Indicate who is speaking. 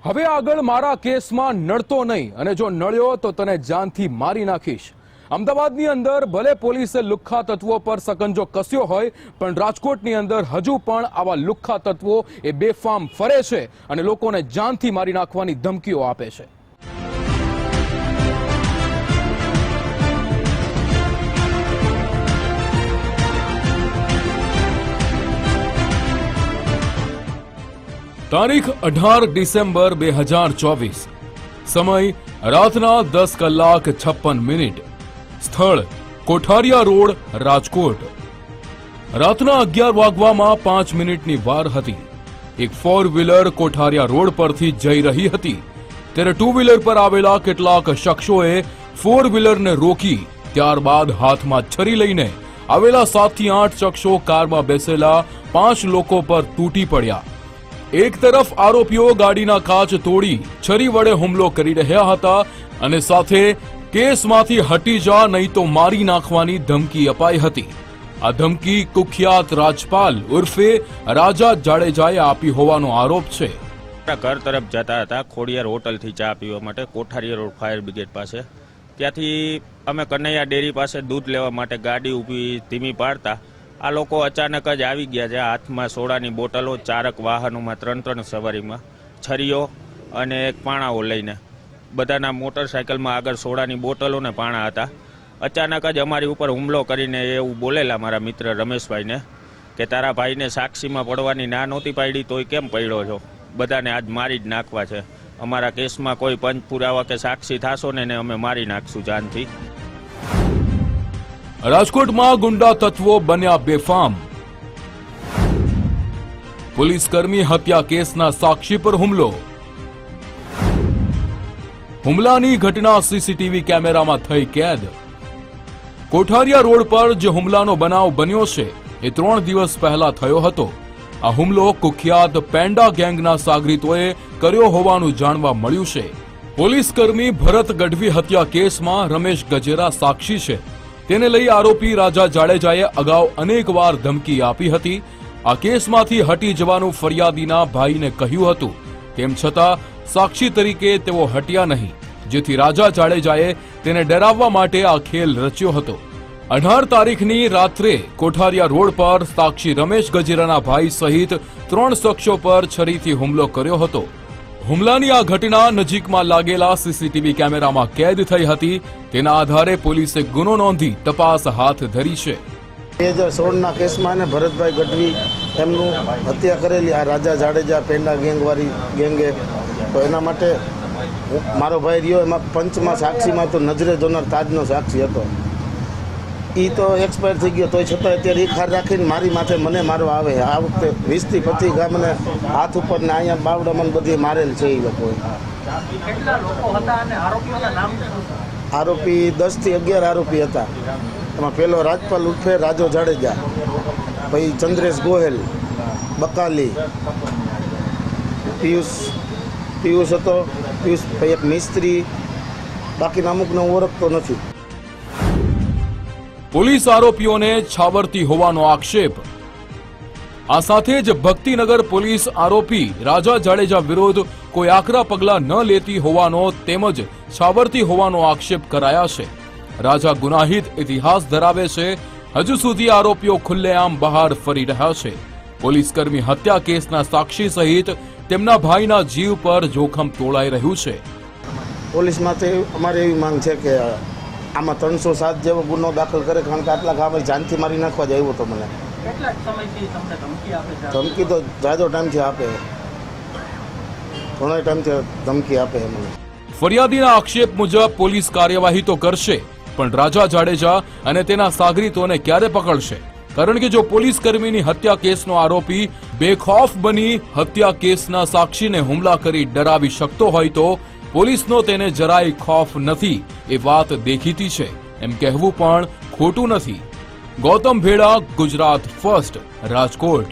Speaker 1: હવે આગળ મારા કેસમાં નડતો નહીં અને જો નળ્યો તો તને જાનથી મારી નાખીશ। અમદાવાદની અંદર ભલે પોલીસે લુખ્ખા તત્વો પર સકંજો કસ્યો હોય પણ રાજકોટની અંદર હજુ પણ આવા લુખ્ખા તત્વો એ બેફામ ફરે છે અને લોકોને જાનથી મારી નાખવાની ધમકીઓ આપે છે। તારીખ 18 ડિસેમ્બર 2024, સમય રાતના 10:56, સ્થળ કોઠારિયા રોડ, રાજકોટ। રાતના 11 વાગવામાં 5 મિનિટની વાર હતી। એક 4 વ્હીલર કોઠારિયા રોડ પરથી જઈ રહી હતી ત્યારે 2 વ્હીલર પર આવેલા કેટલાક શખ્સોએ 4 વ્હીલરને રોકી ત્યારબાદ હાથમાં છરી લઈને આવેલા 7 થી 8 શખ્સો કારમાં બેસેલા 5 લોકો પર તૂટી પડ્યા। એક તરફ આરોપીઓ ગાડીના કાચ તોડી છરી વડે હુમલો કરી રહ્યા હતા અને સાથે કેસમાંથી હટી જા નહીં તો મારી નાખવાની ધમકી અપાઈ હતી। આ ધમકી કુખ્યાત રાજપાલ ઉર્ફે રાજા જાડેજાએ આપી હોવાનો આરોપ છે।
Speaker 2: ઘર તરફ જતા હતા ખોડિયાર હોટલથી ચા પીવા માટે કોઠારિયા રોડ ફાયર બ્રિગેડ પાસે। ત્યાંથી અમે કનૈયા ડેરી પાસે દૂધ લેવા માટે ગાડી ઊભી ધીમી પાડતા આ લોકો અચાનક જ આવી ગયા છે। હાથમાં સોડાની બોટલો, ચારક વાહનોમાં 3 સવારીમાં છરીઓ અને એક પાણાઓ લઈને બધાના મોટરસાયકલમાં આગળ સોડાની બોટલો ને પાણા હતા। અચાનક જ અમારી ઉપર હુમલો કરીને એવું બોલેલા મારા મિત્ર રમેશભાઈને કે તારા ભાઈને સાક્ષીમાં પડવાની ના નહોતી પાડી તોય કેમ પડ્યો છો, બધાને આજ મારી જ નાખવા છે। અમારા કેસમાં કોઈ પંચ પુરાવા કે સાક્ષી થાશો ને અમે મારી નાખશું જાનથી।
Speaker 1: રાજકોટમાં ગુંડા તત્વો બન્યા બેફામ। પોલીસ કર્મી હત્યા કેસના સાક્ષી પર હુમલો। હુમલાની ઘટના સીસીટીવી કેમેરામાં થઈ કેદ। કોઠારિયા રોડ પર જે હુમલાનો બનાવ બન્યો છે એ 3 દિવસ પહેલા થયો હતો। આ હુમલો કુખ્યાત પેન્ડા ગેંગના સાગરીતોએ કર્યો હોવાનું જાણવા મળ્યું છે। પોલીસ કર્મી ભરત ગઢવી હત્યા કેસમાં રમેશ ગજેરા સાક્ષી છે। તેને લઈ આરોપી રાજા જાડેજાએ અગાઉ અનેકવાર ધમકી આપી હતી। આ કેસમાંથી હટી જવાનું ફરિયાદીના ભાઈને કહ્યું હતું, તેમ છતાં સાક્ષી તરીકે તેઓ હટ્યા નહીં, જેથી રાજા જાડેજાએ તેને ડરાવવા માટે આ ખેલ રચ્યો હતો। 18 તારીખની રાત્રે કોઠારિયા રોડ પર સાક્ષી રમેશ ગજેરાના ભાઈ સહિત 3 શખ્સો પર છરીથી હુમલો કર્યો હતો। હુમલાની આ ઘટના નજીકમાં લાગેલા સીસીટીવી કેમેરામાં કેદ થઈ હતી। તેના આધારે પોલીસે ગુનો નોંધી તપાસ હાથ ધરી છે।
Speaker 3: 2016ના કેસમાં ભરતભાઈ ગઢવી એમનું હત્યા કરેલી આ રાજા જાડેજા પેન્ડા ગેંગવાળી ગેંગે, તો એના માટે મારો ભાઈ રહ્યો એમાં પંચમાં સાક્ષીમાં તો નજરે જોનાર તાજનો સાક્ષી હતો। એ તો એક્સપાયર થઈ ગયો, તોય છતાં અત્યારે ખાર રાખીને મારી માથે મને મારવા આવે। આ વખતે 20 થી 25 ઘા મને હાથ ઉપર ને અહીંયા બાવડામાં બધી મારેલ છે એ લોકોએ। આરોપી 10 થી 11 આરોપી હતા। એમાં પહેલો રાજપાલ ઉર્ફે રાજો જાડેજા, પછી ચંદ્રેશ ગોહેલ, બકાલી, પિયુષ હતો, પિયુષ પછી એક મિસ્ત્રી, બાકીના અમુકને હું ઓળખતો નથી।
Speaker 1: પોલીસ આરોપીઓને છાવરતી હોવાનો આક્ષેપ। આ સાથે જ ભક્તિનગર પોલીસ આરોપી રાજા જાડેજા વિરુદ્ધ કોઈ આકરા પગલા ન લેતી હોવાનો તેમજ છાવરતી હોવાનો આક્ષેપ કરાયા છે। રાજા ગુનાહિત ઇતિહાસ ધરાવે છે। હજુ સુધી આરોપીઓ ખુલ્લેઆમ બહાર ફરી રહ્યા છે। પોલીસ કર્મી હત્યા કેસના સાક્ષી સહિત તેમના ભાઈના જીવ પર જોખમ તોળાઈ રહ્યું છે।
Speaker 3: પોલીસમાંથી અમારી એવી માંગ છે કે આમાં 307 જેવો ગુનો દાખલ કરે, કારણ કે આટલા ગામે જાનથી મારી નાખવા જ આવ્યો હતો મને।
Speaker 4: કેટલા સમયથી તમને ધમકી આપે છે?
Speaker 3: ધમકી તો જાજો ટાઈમથી આપે, ઘણો ટાઈમથી ધમકી આપે મને।
Speaker 1: ફરિયાદીના આક્ષેપ મુજબ પોલીસ કાર્યવાહી તો કરશે પણ રાજા જાડેજા અને તેના સાગરીતોને ક્યારે પકડશે? કારણ કે જો પોલીસ કર્મીની હત્યા કેસનો આરોપી બેખૌફ બની હત્યા કેસના સાક્ષીને હુમલા કરી ડરાવી શકતો હોય તો પોલીસનો તેને જરાય ખૌફ નથી એ વાત દેખીતી છે, એમ કહેવું પણ ખોટું નથી। ગૌતમ ભેડા, ગુજરાત ફર્સ્ટ, રાજકોટ।